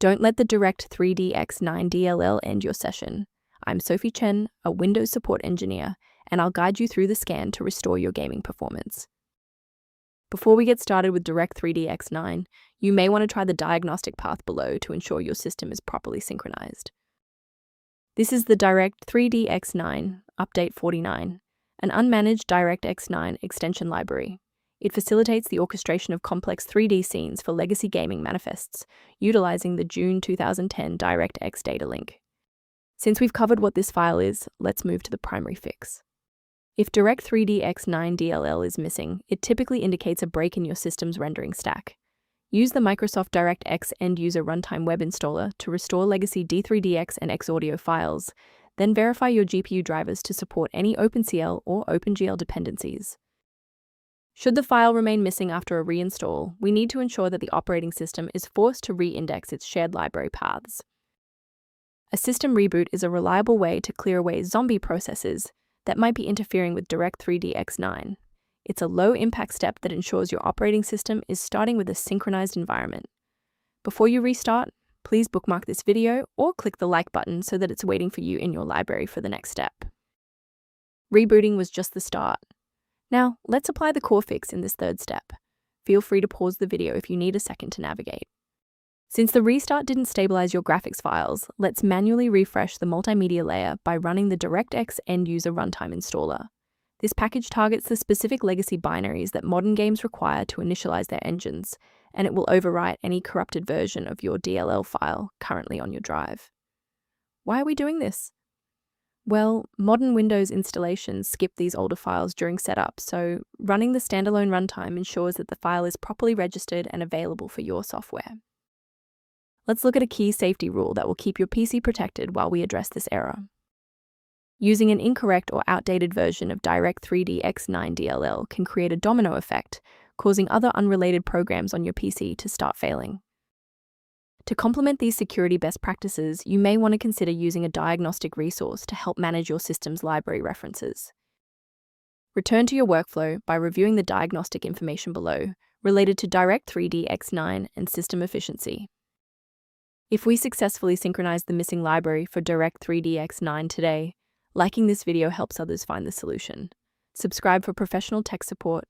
Don't let the DirectX DLL end your session. I'm Sophie Chen, a Windows support engineer, and I'll guide you through the scan to restore your gaming performance. Before we get started with DirectX 9, you may want to try the diagnostic path below to ensure your system is properly synchronized. This is the DirectX 9 Update 49, an unmanaged DirectX 9 extension library. It facilitates the orchestration of complex 3D scenes for legacy gaming manifests, utilizing the June 2010 DirectX data link. Since we've covered what this file is, let's move to the primary fix. If DirectX 9 DLL is missing, it typically indicates a break in your system's rendering stack. Use the Microsoft DirectX End-User Runtime web installer to restore legacy D3DX and Xaudio files, then verify your GPU drivers to support any OpenCL or OpenGL dependencies. Should the file remain missing after a reinstall, we need to ensure that the operating system is forced to re-index its shared library paths. A system reboot is a reliable way to clear away zombie processes that might be interfering with DirectX 9. It's a low-impact step that ensures your operating system is starting with a synchronized environment. Before you restart, please bookmark this video or click the like button so that it's waiting for you in your library for the next step. Rebooting was just the start. Now, let's apply the core fix in this third step. Feel free to pause the video if you need a second to navigate. Since the restart didn't stabilize your graphics files, let's manually refresh the multimedia layer by running the DirectX End-User Runtime installer. This package targets the specific legacy binaries that modern games require to initialize their engines, and it will overwrite any corrupted version of your DLL file currently on your drive. Why are we doing this? Well, modern Windows installations skip these older files during setup, so running the standalone runtime ensures that the file is properly registered and available for your software. Let's look at a key safety rule that will keep your PC protected while we address this error. Using an incorrect or outdated version of DirectX 9 DLL can create a domino effect, causing other unrelated programs on your PC to start failing. To complement these security best practices, you may want to consider using a diagnostic resource to help manage your system's library references. Return to your workflow by reviewing the diagnostic information below related to DirectX 9 and system efficiency. If we successfully synchronize the missing library for DirectX 9 today, liking this video helps others find the solution. Subscribe for professional tech support